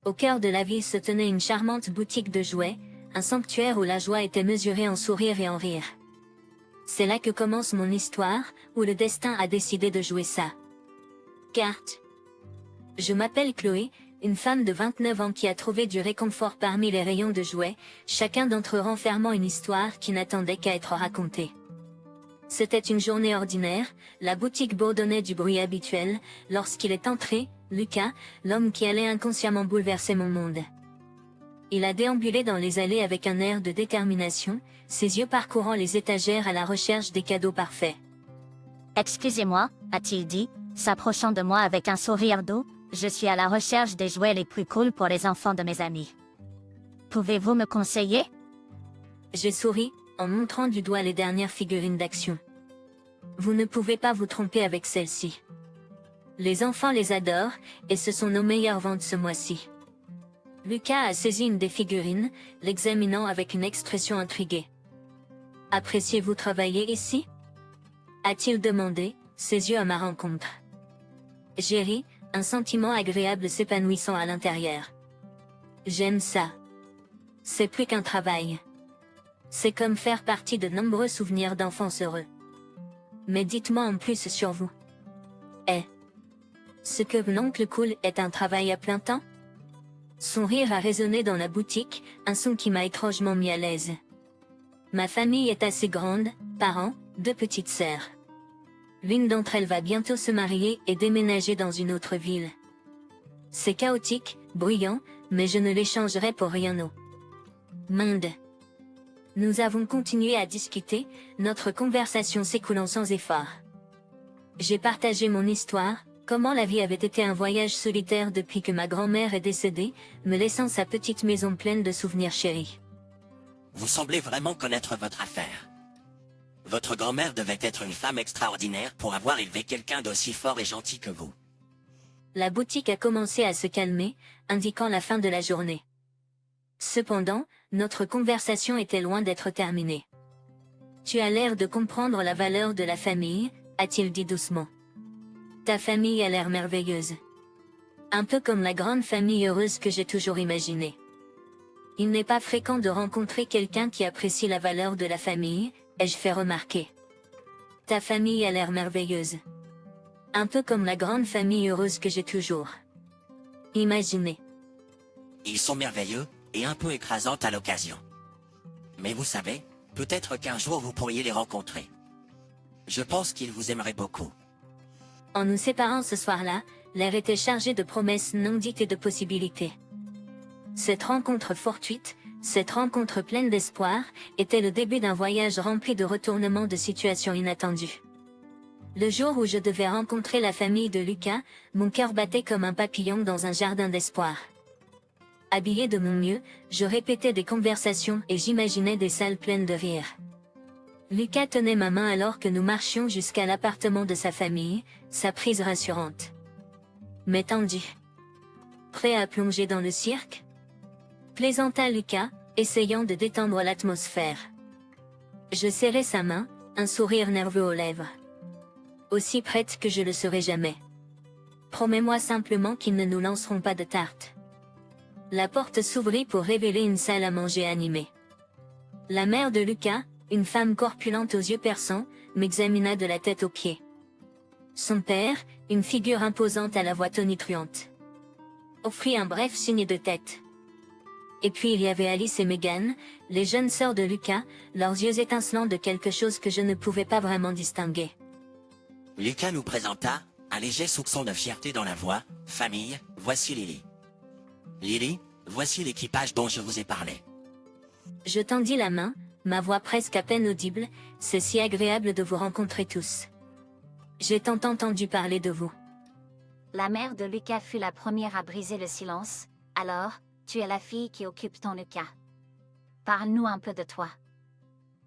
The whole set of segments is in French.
Au cœur de la ville se tenait une charmante boutique de jouets, un sanctuaire où la joie était mesurée en sourires et en rires. C'est là que commence mon histoire, où le destin a décidé de jouer sa carte. Je m'appelle Chloé, une femme de 29 ans qui a trouvé du réconfort parmi les rayons de jouets, chacun d'entre eux renfermant une histoire qui n'attendait qu'à être racontée. C'était une journée ordinaire, la boutique bourdonnait du bruit habituel, lorsqu'il est entré, Lucas, l'homme qui allait inconsciemment bouleverser mon monde. Il a déambulé dans les allées avec un air de détermination, ses yeux parcourant les étagères à la recherche des cadeaux parfaits. Excusez-moi, a-t-il dit, s'approchant de moi avec un sourire doux, je suis à la recherche des jouets les plus cools pour les enfants de mes amis. Pouvez-vous me conseiller? J'ai souri, en montrant du doigt les dernières figurines d'action. Vous ne pouvez pas vous tromper avec celle-ci. Les enfants les adorent, et ce sont nos meilleures ventes ce mois-ci. Lucas a saisi une des figurines, l'examinant avec une expression intriguée. Appréciez-vous travailler ici? A-t-il demandé, ses yeux à ma rencontre. J'ai ri, un sentiment agréable s'épanouissant à l'intérieur. J'aime ça. C'est plus qu'un travail. C'est comme faire partie de nombreux souvenirs d'enfance heureux. Mais dites-moi en plus sur vous. Ce que l'oncle cool est un travail à plein temps? Son rire a résonné dans la boutique, un son qui m'a étrangement mis à l'aise. Ma famille est assez grande, parents, 2 petites sœurs. L'une d'entre elles va bientôt se marier et déménager dans une autre ville. C'est chaotique, bruyant, mais je ne l'échangerai pour rien au monde. Nous avons continué à discuter, notre conversation s'écoulant sans effort. J'ai partagé mon histoire, comment la vie avait été un voyage solitaire depuis que ma grand-mère est décédée, me laissant sa petite maison pleine de souvenirs chéris. Vous semblez vraiment connaître votre affaire. Votre grand-mère devait être une femme extraordinaire pour avoir élevé quelqu'un d'aussi fort et gentil que vous. La boutique a commencé à se calmer, indiquant la fin de la journée. Cependant, notre conversation était loin d'être terminée. Tu as l'air de comprendre la valeur de la famille, a-t-il dit doucement. Ta famille a l'air merveilleuse. Un peu comme la grande famille heureuse que j'ai toujours imaginée. Il n'est pas fréquent de rencontrer quelqu'un qui apprécie la valeur de la famille, ai-je fait remarquer. Ta famille a l'air merveilleuse. Un peu comme la grande famille heureuse que j'ai toujours imaginée. Ils sont merveilleux, et un peu écrasantes à l'occasion. Mais vous savez, peut-être qu'un jour vous pourriez les rencontrer. Je pense qu'ils vous aimeraient beaucoup. En nous séparant ce soir-là, l'air était chargé de promesses non dites et de possibilités. Cette rencontre fortuite, cette rencontre pleine d'espoir, était le début d'un voyage rempli de retournements de situations inattendues. Le jour où je devais rencontrer la famille de Lucas, mon cœur battait comme un papillon dans un jardin d'espoir. Habillé de mon mieux, je répétais des conversations et j'imaginais des salles pleines de rire. Lucas tenait ma main alors que nous marchions jusqu'à l'appartement de sa famille, sa prise rassurante. Mais tendu. Prêt à plonger dans le cirque? Plaisanta Lucas, essayant de détendre l'atmosphère. Je serrai sa main, un sourire nerveux aux lèvres. Aussi prête que je le serai jamais. Promets-moi simplement qu'ils ne nous lanceront pas de tarte. La porte s'ouvrit pour révéler une salle à manger animée. La mère de Lucas, une femme corpulente aux yeux perçants, m'examina de la tête aux pieds. Son père, une figure imposante à la voix tonitruante, offrit un bref signe de tête. Et puis il y avait Alice et Megan, les jeunes sœurs de Lucas, leurs yeux étincelants de quelque chose que je ne pouvais pas vraiment distinguer. Lucas nous présenta, un léger soupçon de fierté dans la voix. Famille, voici Lily. Lily, voici l'équipage dont je vous ai parlé. Je tendis la main, ma voix presque à peine audible. C'est si agréable de vous rencontrer tous. J'ai tant entendu parler de vous. La mère de Lucas fut la première à briser le silence. Alors, tu es la fille qui occupe ton Lucas. Parle-nous un peu de toi.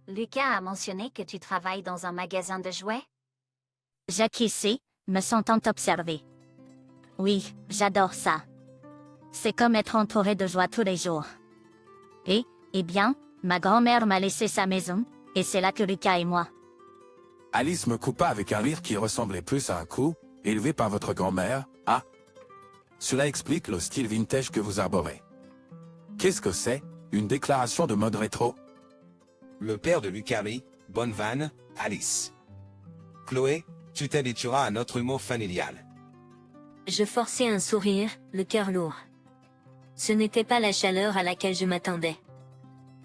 Lucas a mentionné que tu travailles dans un magasin de jouets? J'acquiesçai, me sentant observée. Oui, j'adore ça. C'est comme être entouré de joie tous les jours. Eh bien, ma grand-mère m'a laissé sa maison, et c'est là que Lucas et moi. Alice me coupa avec un rire qui ressemblait plus à un coup, élevé par votre grand-mère. Ah! Cela explique le style vintage que vous arborez. Qu'est-ce que c'est, une déclaration de mode rétro? Le père de Lucas rit, bonne vanne, Alice. Chloé, tu t'habitueras à notre humour familial. Je forçai un sourire, le cœur lourd. Ce n'était pas la chaleur à laquelle je m'attendais.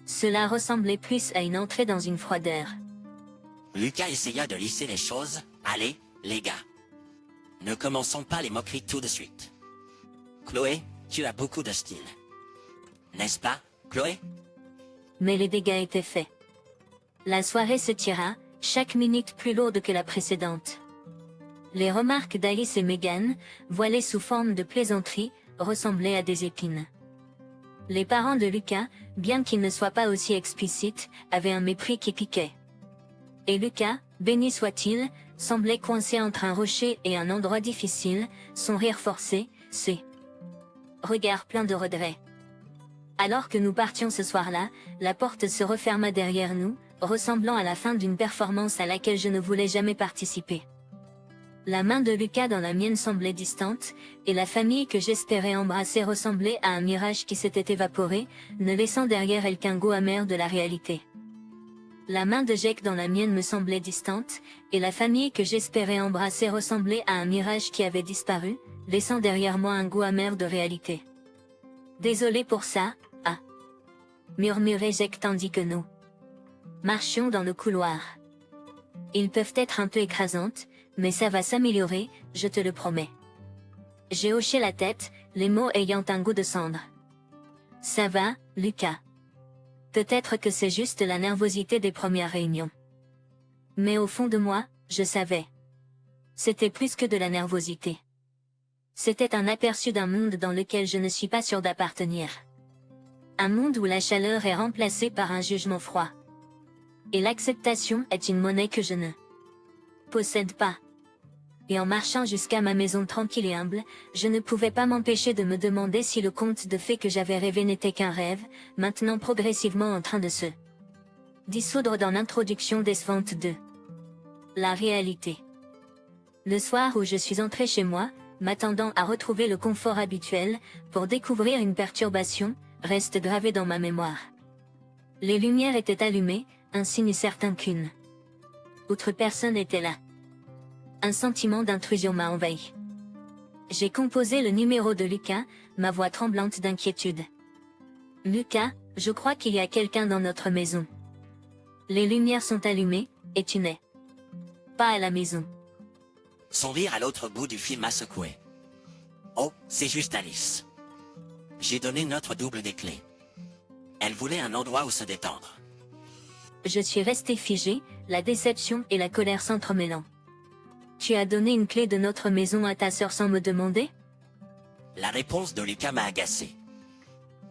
Cela ressemblait plus à une entrée dans une froideur. Lucas essaya de lisser les choses. Allez, les gars. Ne commençons pas les moqueries tout de suite. Chloé, tu as beaucoup de style. N'est-ce pas, Chloé? Mais les dégâts étaient faits. La soirée se tira, chaque minute plus lourde que la précédente. Les remarques d'Alice et Megan, voilées sous forme de plaisanterie, ressemblaient à des épines. Les parents de Lucas, bien qu'ils ne soient pas aussi explicites, avaient un mépris qui piquait. Et Lucas, béni soit-il, semblait coincé entre un rocher et un endroit difficile, son rire forcé, ses regards pleins de regret. Alors que nous partions ce soir-là, la porte se referma derrière nous, ressemblant à la fin d'une performance à laquelle je ne voulais jamais participer. La main de Lucas dans la mienne semblait distante, et la famille que j'espérais embrasser ressemblait à un mirage qui s'était évaporé, ne laissant derrière elle qu'un goût amer de la réalité. La main de Jake dans la mienne me semblait distante, et la famille que j'espérais embrasser ressemblait à un mirage qui avait disparu, laissant derrière moi un goût amer de réalité. Désolé pour ça, ah, murmurait Jake tandis que nous marchions dans le couloir. Ils peuvent être un peu écrasantes, mais ça va s'améliorer, je te le promets. J'ai hoché la tête, les mots ayant un goût de cendre. Ça va, Lucas. Peut-être que c'est juste la nervosité des premières réunions. Mais au fond de moi, je savais. C'était plus que de la nervosité. C'était un aperçu d'un monde dans lequel je ne suis pas sûre d'appartenir. Un monde où la chaleur est remplacée par un jugement froid. Et l'acceptation est une monnaie que je ne possède pas. Et en marchant jusqu'à ma maison tranquille et humble, je ne pouvais pas m'empêcher de me demander si le conte de fées que j'avais rêvé n'était qu'un rêve, maintenant progressivement en train de se dissoudre dans l'introduction décevante de la réalité. Le soir où je suis entrée chez moi, m'attendant à retrouver le confort habituel, pour découvrir une perturbation, reste gravé dans ma mémoire. Les lumières étaient allumées, un signe certain qu'une autre personne était là. Un sentiment d'intrusion m'a envahi. J'ai composé le numéro de Lucas, ma voix tremblante d'inquiétude. Lucas, je crois qu'il y a quelqu'un dans notre maison. Les lumières sont allumées, et tu n'es pas à la maison. Son rire à l'autre bout du fil m'a secoué. Oh, c'est juste Alice. J'ai donné notre double des clés. Elle voulait un endroit où se détendre. Je suis restée figée, la déception et la colère s'entremêlant. Tu as donné une clé de notre maison à ta sœur sans me demander? La réponse de Lucas m'a agacé.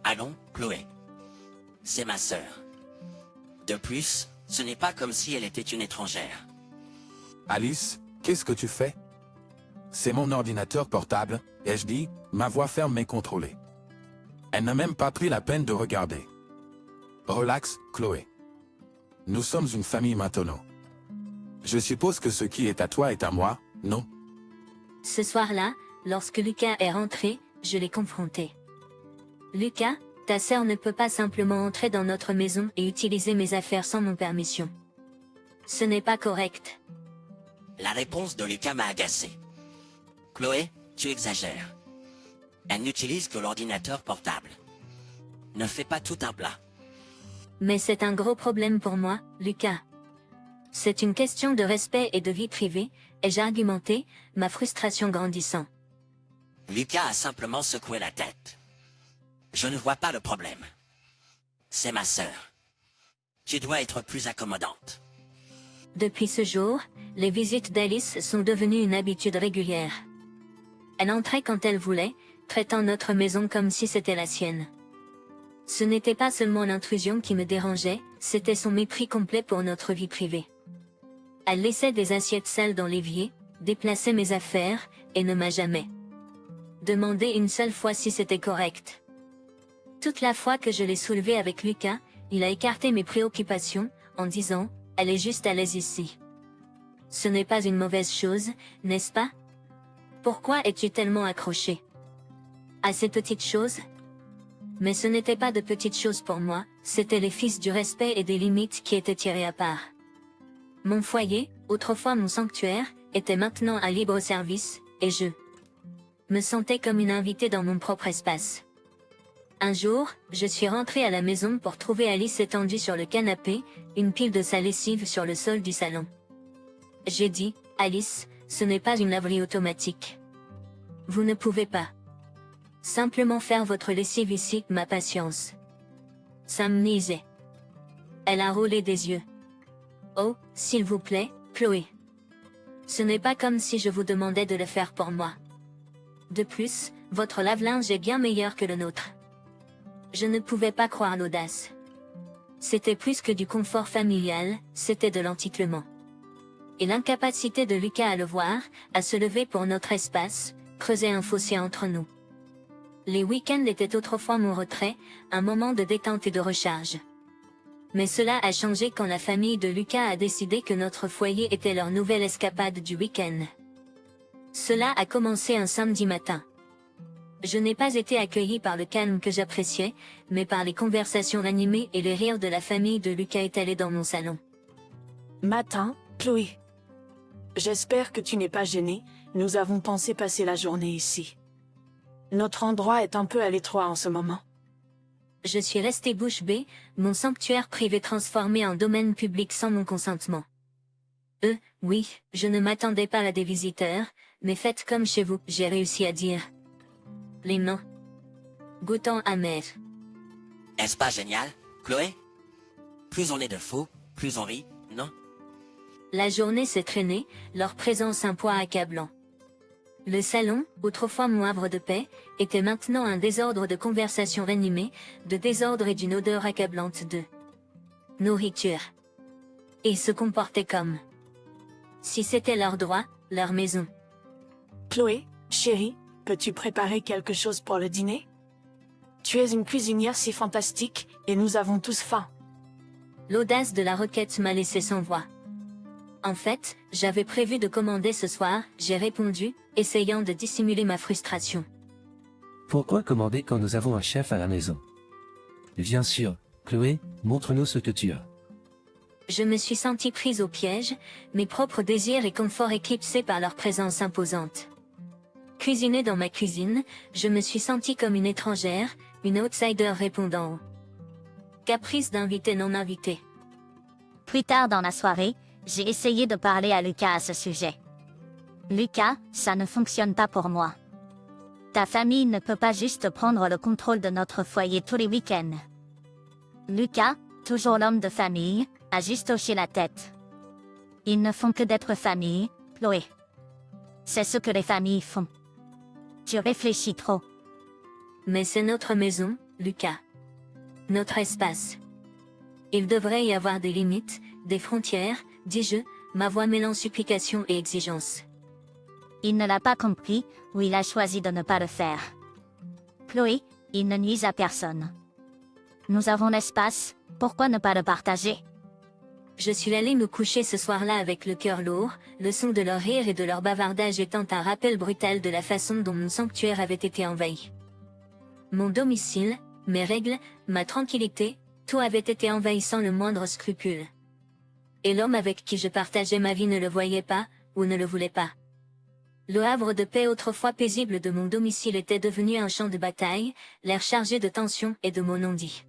Allons, Chloé. C'est ma sœur. De plus, ce n'est pas comme si elle était une étrangère. Alice, qu'est-ce que tu fais? C'est mon ordinateur portable, ai-je dit, ma voix ferme mais contrôlée. Elle n'a même pas pris la peine de regarder. Relax, Chloé. Nous sommes une famille maintenant. Je suppose que ce qui est à toi est à moi, non? Ce soir-là, lorsque Lucas est rentré, je l'ai confronté. Lucas, ta sœur ne peut pas simplement entrer dans notre maison et utiliser mes affaires sans mon permission. Ce n'est pas correct. La réponse de Lucas m'a agacé. Chloé, tu exagères. Elle n'utilise que l'ordinateur portable. Ne fais pas tout un plat. Mais c'est un gros problème pour moi, Lucas. C'est une question de respect et de vie privée, ai-je argumenté, ma frustration grandissant. Lucas a simplement secoué la tête. Je ne vois pas le problème. C'est ma sœur. Tu dois être plus accommodante. Depuis ce jour, les visites d'Alice sont devenues une habitude régulière. Elle entrait quand elle voulait, traitant notre maison comme si c'était la sienne. Ce n'était pas seulement l'intrusion qui me dérangeait, c'était son mépris complet pour notre vie privée. Elle laissait des assiettes sales dans l'évier, déplaçait mes affaires, et ne m'a jamais demandé une seule fois si c'était correct. Toute la fois que je l'ai soulevé avec Lucas, il a écarté mes préoccupations, en disant « Elle est juste à l'aise ici. » Ce n'est pas une mauvaise chose, n'est-ce pas? Pourquoi es-tu tellement accroché? À ces petites choses? Mais ce n'était pas de petites choses pour moi, c'étaient les fils du respect et des limites qui étaient tirés à part. Mon foyer, autrefois mon sanctuaire, était maintenant à libre service, et je me sentais comme une invitée dans mon propre espace. Un jour, je suis rentrée à la maison pour trouver Alice étendue sur le canapé, une pile de sa lessive sur le sol du salon. J'ai dit, Alice, ce n'est pas une laverie automatique. Vous ne pouvez pas simplement faire votre lessive ici, ma patience. Ça me niaisait. Elle a roulé des yeux. Oh, s'il vous plaît, Chloé. Ce n'est pas comme si je vous demandais de le faire pour moi. De plus, votre lave-linge est bien meilleur que le nôtre. Je ne pouvais pas croire l'audace. C'était plus que du confort familial, c'était de l'enticlement. Et l'incapacité de Lucas à le voir, à se lever pour notre espace, creusait un fossé entre nous. Les week-ends étaient autrefois mon retrait, un moment de détente et de recharge. Mais cela a changé quand la famille de Lucas a décidé que notre foyer était leur nouvelle escapade du week-end. Cela a commencé un samedi matin. Je n'ai pas été accueillie par le calme que j'appréciais, mais par les conversations animées et les rires de la famille de Lucas étalés dans mon salon. Matin, Chloé. J'espère que tu n'es pas gênée, nous avons pensé passer la journée ici. Notre endroit est un peu à l'étroit en ce moment. Je suis restée bouche bée, mon sanctuaire privé transformé en domaine public sans mon consentement. Oui, je ne m'attendais pas à des visiteurs, mais faites comme chez vous, j'ai réussi à dire. Les mains goûtant amer. Est-ce pas génial, Chloé? Plus on est de fous, plus on rit, non? La journée s'est traînée, leur présence un poids accablant. Le salon, autrefois mon havre de paix, était maintenant un désordre de conversations animées, de désordre et d'une odeur accablante de nourriture. Et ils se comportaient comme si c'était leur droit, leur maison. Chloé, chérie, peux-tu préparer quelque chose pour le dîner? Tu es une cuisinière si fantastique, et nous avons tous faim. L'audace de la requête m'a laissé sans voix. En fait, j'avais prévu de commander ce soir, j'ai répondu, essayant de dissimuler ma frustration. Pourquoi commander quand nous avons un chef à la maison? Bien sûr, Chloé, montre-nous ce que tu as. Je me suis sentie prise au piège, mes propres désirs et conforts éclipsés par leur présence imposante. Cuisiner dans ma cuisine, je me suis sentie comme une étrangère, une outsider répondant aux caprices d'invités non invités. Plus tard dans la soirée, j'ai essayé de parler à Lucas à ce sujet. Lucas, ça ne fonctionne pas pour moi. Ta famille ne peut pas juste prendre le contrôle de notre foyer tous les week-ends. Lucas, toujours l'homme de famille, a juste hoché la tête. Ils ne font que d'être famille, Chloé. C'est ce que les familles font. Tu réfléchis trop. Mais c'est notre maison, Lucas. Notre espace. Il devrait y avoir des limites, des frontières, dis-je, ma voix mêlant supplication et exigence. Il ne l'a pas compris, ou il a choisi de ne pas le faire. Chloé, il ne nuise à personne. Nous avons l'espace, pourquoi ne pas le partager? Je suis allée me coucher ce soir-là avec le cœur lourd, le son de leur rire et de leur bavardage étant un rappel brutal de la façon dont mon sanctuaire avait été envahi. Mon domicile, mes règles, ma tranquillité, tout avait été envahi sans le moindre scrupule. Et l'homme avec qui je partageais ma vie ne le voyait pas, ou ne le voulait pas. Le havre de paix autrefois paisible de mon domicile était devenu un champ de bataille, l'air chargé de tension et de mots non dits.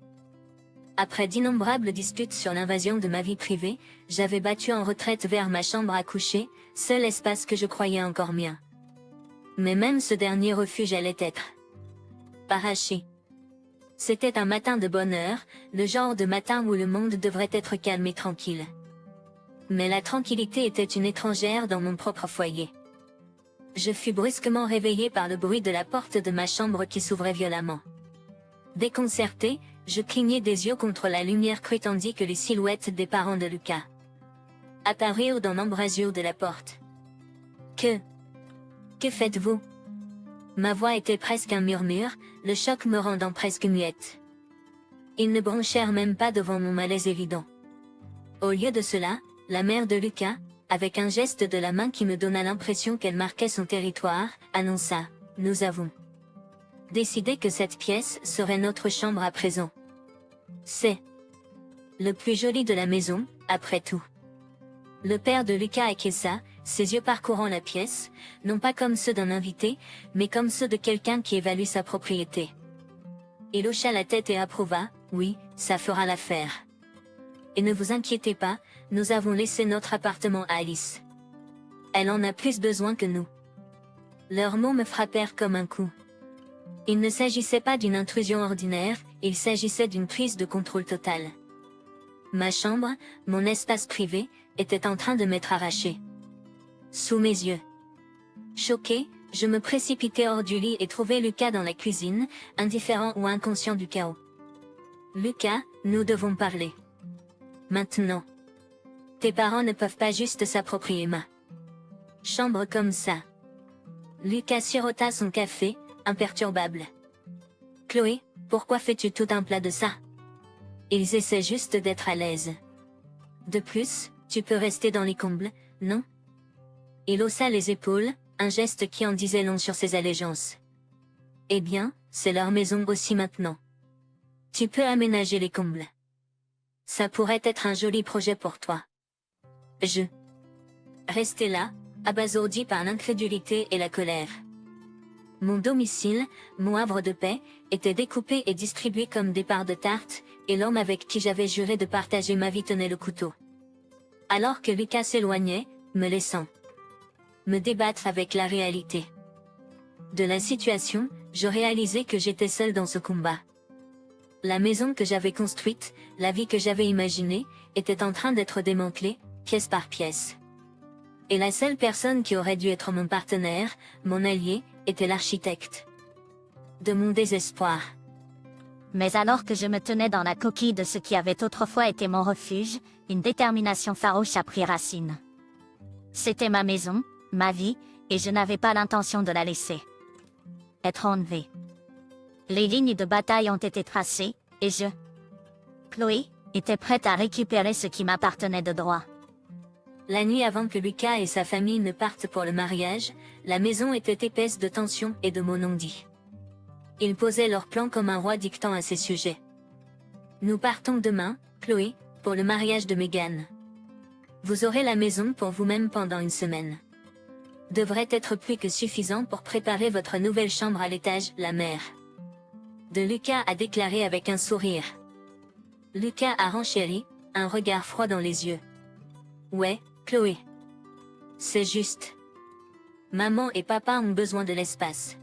Après d'innombrables disputes sur l'invasion de ma vie privée, j'avais battu en retraite vers ma chambre à coucher, seul espace que je croyais encore mien. Mais même ce dernier refuge allait être arraché. C'était un matin de bonne heure, le genre de matin où le monde devrait être calme et tranquille. Mais la tranquillité était une étrangère dans mon propre foyer. Je fus brusquement réveillée par le bruit de la porte de ma chambre qui s'ouvrait violemment. Déconcertée, je clignai des yeux contre la lumière crue tandis que les silhouettes des parents de Lucas apparurent dans l'embrasure de la porte. Que faites-vous? Ma voix était presque un murmure, le choc me rendant presque muette. Ils ne bronchèrent même pas devant mon malaise évident. Au lieu de cela, la mère de Lucas, avec un geste de la main qui me donna l'impression qu'elle marquait son territoire, annonça « Nous avons décidé que cette pièce serait notre chambre à présent. C'est le plus joli de la maison, après tout. Le père de Lucas acquiesça, ses yeux parcourant la pièce, non pas comme ceux d'un invité, mais comme ceux de quelqu'un qui évalue sa propriété. Il hocha la tête et approuva, oui, ça fera l'affaire. Et ne vous inquiétez pas, nous avons laissé notre appartement à Alice. Elle en a plus besoin que nous. Leurs mots me frappèrent comme un coup. Il ne s'agissait pas d'une intrusion ordinaire, il s'agissait d'une prise de contrôle totale. Ma chambre, mon espace privé, était en train de m'être arraché. Sous mes yeux. Choqué, je me précipitai hors du lit et trouvai Lucas dans la cuisine, indifférent ou inconscient du chaos. Lucas, nous devons parler. Maintenant. Tes parents ne peuvent pas juste s'approprier ma chambre comme ça. Lucas sirota son café, imperturbable. Chloé, pourquoi fais-tu tout un plat de ça? Ils essaient juste d'être à l'aise. De plus, tu peux rester dans les combles, non? Il haussa les épaules, un geste qui en disait long sur ses allégeances. Eh bien, c'est leur maison aussi maintenant. Tu peux aménager les combles. Ça pourrait être un joli projet pour toi. Je restais là, abasourdi par l'incrédulité et la colère. Mon domicile, mon havre de paix, était découpé et distribué comme des parts de tarte, et l'homme avec qui j'avais juré de partager ma vie tenait le couteau. Alors que Lucas s'éloignait, me laissant me débattre avec la réalité de la situation, je réalisais que j'étais seul dans ce combat. La maison que j'avais construite, la vie que j'avais imaginée, était en train d'être démantelée, pièce par pièce. Et la seule personne qui aurait dû être mon partenaire, mon allié, était l'architecte de mon désespoir. Mais alors que je me tenais dans la coquille de ce qui avait autrefois été mon refuge, une détermination farouche a pris racine. C'était ma maison, ma vie, et je n'avais pas l'intention de la laisser être enlevée. Les lignes de bataille ont été tracées, et je, Chloé, était prête à récupérer ce qui m'appartenait de droit. La nuit avant que Lucas et sa famille ne partent pour le mariage, la maison était épaisse de tensions et de mots non dits. Ils posaient leur plan comme un roi dictant à ses sujets. Nous partons demain, Chloé, pour le mariage de Meghan. Vous aurez la maison pour vous-même pendant une semaine. Devrait être plus que suffisant pour préparer votre nouvelle chambre à l'étage, la mère de Lucas a déclaré avec un sourire. Lucas a renchéri, un regard froid dans les yeux. Ouais, Chloé. C'est juste. Maman et papa ont besoin de l'espace.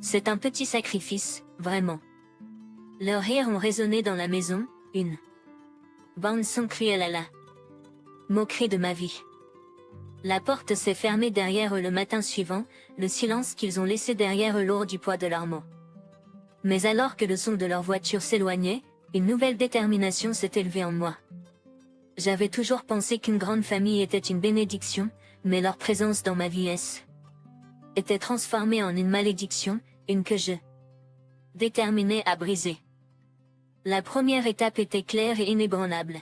C'est un petit sacrifice, vraiment. Leurs rires ont résonné dans la maison, une bande-son cruelle à la moquerie de ma vie. La porte s'est fermée derrière eux le matin suivant, le silence qu'ils ont laissé derrière eux lourd du poids de leurs mots. Mais alors que le son de leur voiture s'éloignait, une nouvelle détermination s'est élevée en moi. J'avais toujours pensé qu'une grande famille était une bénédiction, mais leur présence dans ma vie était transformée en une malédiction, une que je déterminée à briser. La première étape était claire et inébranlable.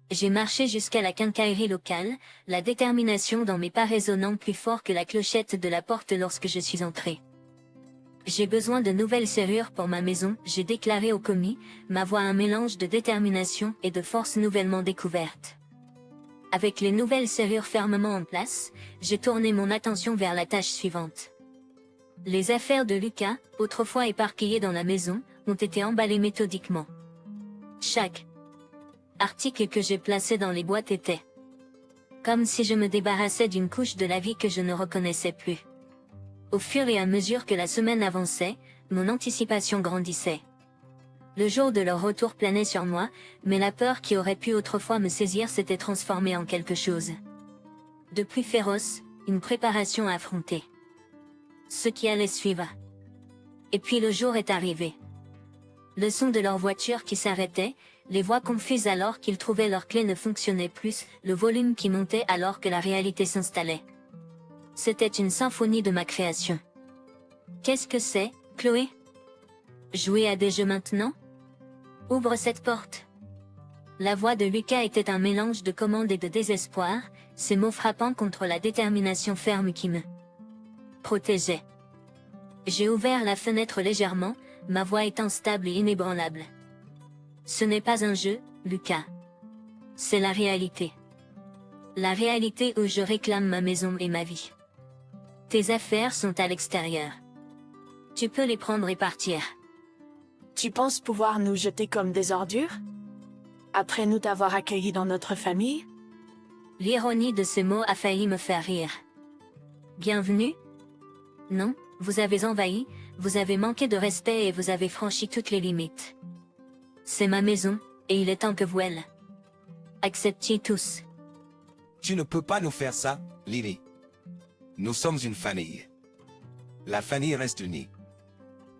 J'ai marché jusqu'à la quincaillerie locale, la détermination dans mes pas résonnant plus fort que la clochette de la porte lorsque je suis entré. J'ai besoin de nouvelles serrures pour ma maison, j'ai déclaré au commis, ma voix un mélange de détermination et de force nouvellement découverte. Avec les nouvelles serrures fermement en place, j'ai tourné mon attention vers la tâche suivante. Les affaires de Lucas, autrefois éparpillées dans la maison, ont été emballées méthodiquement. Chaque article que j'ai placé dans les boîtes était comme si je me débarrassais d'une couche de la vie que je ne reconnaissais plus. Au fur et à mesure que la semaine avançait, mon anticipation grandissait. Le jour de leur retour planait sur moi, mais la peur qui aurait pu autrefois me saisir s'était transformée en quelque chose de plus féroce, une préparation à affronter ce qui allait suivre. Et puis le jour est arrivé. Le son de leur voiture qui s'arrêtait, les voix confuses alors qu'ils trouvaient leur clé ne fonctionnait plus, le volume qui montait alors que la réalité s'installait. C'était une symphonie de ma création. Qu'est-ce que c'est, Chloé? Jouer à des jeux maintenant? Ouvre cette porte. La voix de Lucas était un mélange de commande et de désespoir, ses mots frappant contre la détermination ferme qui me protégeait. J'ai ouvert la fenêtre légèrement, ma voix étant stable et inébranlable. Ce n'est pas un jeu, Lucas. C'est la réalité. La réalité où je réclame ma maison et ma vie. Tes affaires sont à l'extérieur. Tu peux les prendre et partir. Tu penses pouvoir nous jeter comme des ordures? Après nous t'avoir accueillis dans notre famille? L'ironie de ce mot a failli me faire rire. Bienvenue? Non, vous avez envahi, vous avez manqué de respect et vous avez franchi toutes les limites. C'est ma maison, et il est temps que vous elle. Acceptiez tous. Tu ne peux pas nous faire ça, Lily. Nous sommes une famille. La famille reste unie.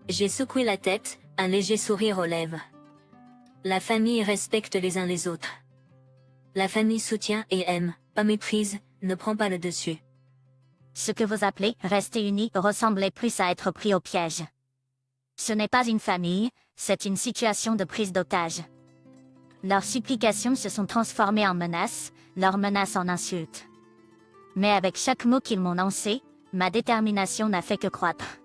J'ai secoué la tête, un léger sourire aux lèvres. La famille respecte les uns les autres. La famille soutient et aime, pas méprise, ne prend pas le dessus. Ce que vous appelez rester unis ressemblait plus à être pris au piège. Ce n'est pas une famille, c'est une situation de prise d'otage. Leurs supplications se sont transformées en menaces, leurs menaces en insultes. Mais avec chaque mot qu'ils m'ont lancé, ma détermination n'a fait que croître.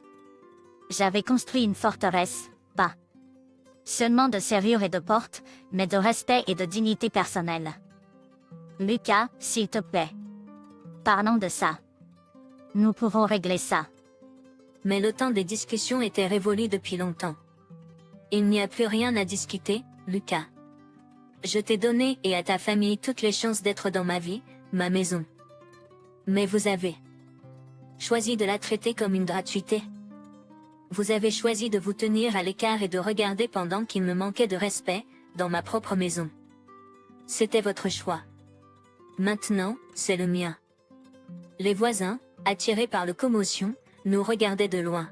J'avais construit une forteresse, pas seulement de serrures et de portes, mais de respect et de dignité personnelle. Lucas, s'il te plaît. Parlons de ça. Nous pouvons régler ça. Mais le temps des discussions était révolu depuis longtemps. Il n'y a plus rien à discuter, Lucas. Je t'ai donné et à ta famille toutes les chances d'être dans ma vie, ma maison. Mais vous avez choisi de la traiter comme une gratuité. Vous avez choisi de vous tenir à l'écart et de regarder pendant qu'il me manquait de respect, dans ma propre maison. C'était votre choix. Maintenant, c'est le mien. Les voisins, attirés par la commotion, nous regardaient de loin.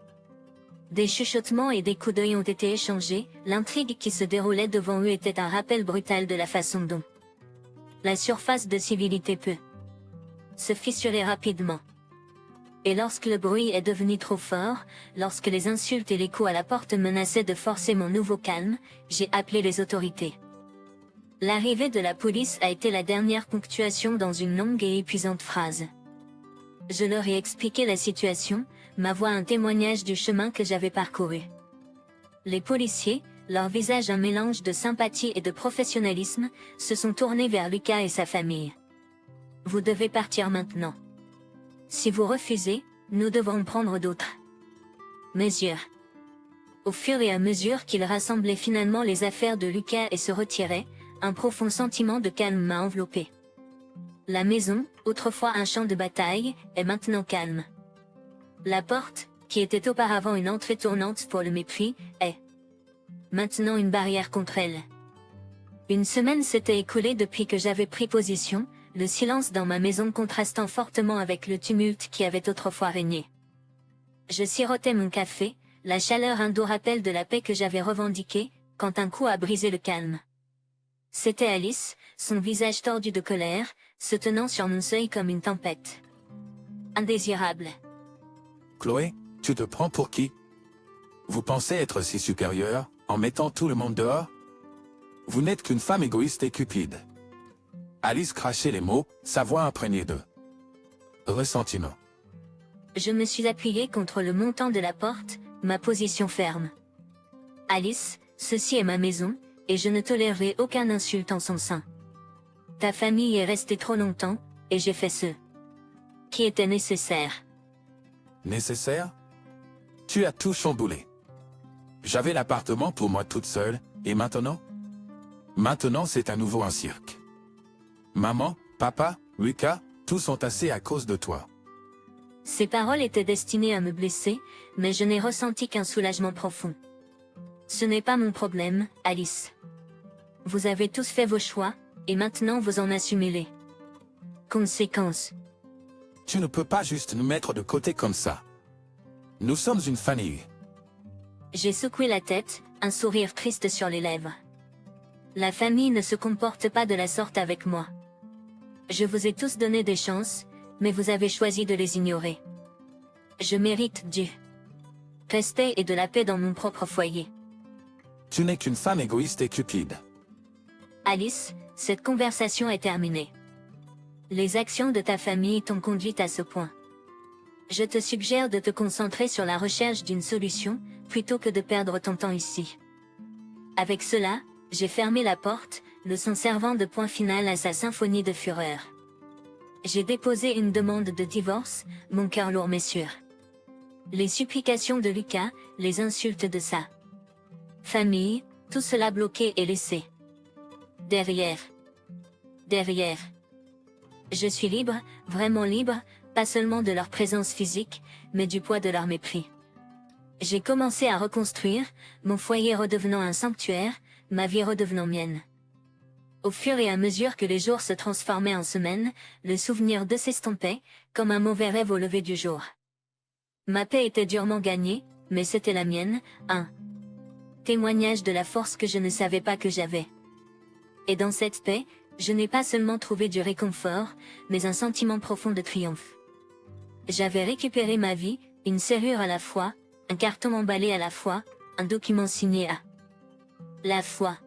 Des chuchotements et des coups d'œil ont été échangés, l'intrigue qui se déroulait devant eux était un rappel brutal de la façon dont la surface de civilité peut se fissurer rapidement. Et lorsque le bruit est devenu trop fort, lorsque les insultes et les coups à la porte menaçaient de forcer mon nouveau calme, j'ai appelé les autorités. L'arrivée de la police a été la dernière ponctuation dans une longue et épuisante phrase. Je leur ai expliqué la situation, ma voix un témoignage du chemin que j'avais parcouru. Les policiers, leur visage un mélange de sympathie et de professionnalisme, se sont tournés vers Lucas et sa famille. Vous devez partir maintenant. Si vous refusez, nous devrons prendre d'autres mesures. Au fur et à mesure qu'ils rassemblaient finalement les affaires de Lucas et se retiraient, un profond sentiment de calme m'a enveloppé. La maison, autrefois un champ de bataille, est maintenant calme. La porte, qui était auparavant une entrée tournante pour le mépris, est maintenant une barrière contre elle. Une semaine s'était écoulée depuis que j'avais pris position, le silence dans ma maison contrastant fortement avec le tumulte qui avait autrefois régné. Je sirotais mon café, la chaleur un doux rappel de la paix que j'avais revendiquée, quand un coup a brisé le calme. C'était Alice, son visage tordu de colère, se tenant sur mon seuil comme une tempête indésirable. Chloé, tu te prends pour qui? Vous pensez être si supérieure, en mettant tout le monde dehors? Vous n'êtes qu'une femme égoïste et cupide. Alice crachait les mots, sa voix imprégnée de ressentiment. Je me suis appuyée contre le montant de la porte, ma position ferme. Alice, ceci est ma maison, et je ne tolérerai aucun insulte en son sein. Ta famille est restée trop longtemps, et j'ai fait ce qui était nécessaire. Nécessaire? Tu as tout chamboulé. J'avais l'appartement pour moi toute seule, et maintenant? Maintenant c'est à nouveau un cirque. Maman, papa, Lucas, tous sont tassés à cause de toi. Ces paroles étaient destinées à me blesser, mais je n'ai ressenti qu'un soulagement profond. Ce n'est pas mon problème, Alice. Vous avez tous fait vos choix, et maintenant vous en assumez les conséquences. Tu ne peux pas juste nous mettre de côté comme ça. Nous sommes une famille. J'ai secoué la tête, un sourire triste sur les lèvres. La famille ne se comporte pas de la sorte avec moi. Je vous ai tous donné des chances, mais vous avez choisi de les ignorer. Je mérite du respect et de la paix dans mon propre foyer. Tu n'es qu'une femme égoïste et cupide. Alice, cette conversation est terminée. Les actions de ta famille t'ont conduite à ce point. Je te suggère de te concentrer sur la recherche d'une solution, plutôt que de perdre ton temps ici. Avec cela, j'ai fermé la porte, le son servant de point final à sa symphonie de fureur. J'ai déposé une demande de divorce, mon cœur lourd mais sûr. Les supplications de Lucas, les insultes de sa famille, tout cela bloqué et laissé. Derrière. Je suis libre, vraiment libre, pas seulement de leur présence physique, mais du poids de leur mépris. J'ai commencé à reconstruire, mon foyer redevenant un sanctuaire, ma vie redevenant mienne. Au fur et à mesure que les jours se transformaient en semaines, le souvenir de s'estompait, comme un mauvais rêve au lever du jour. Ma paix était durement gagnée, mais c'était la mienne, un témoignage de la force que je ne savais pas que j'avais. Et dans cette paix, je n'ai pas seulement trouvé du réconfort, mais un sentiment profond de triomphe. J'avais récupéré ma vie, une serrure à la fois, un carton emballé à la fois, un document signé à la fois.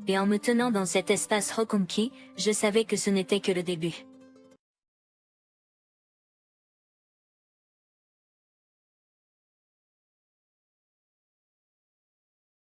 Et en me tenant dans cet espace reconquis, je savais que ce n'était que le début.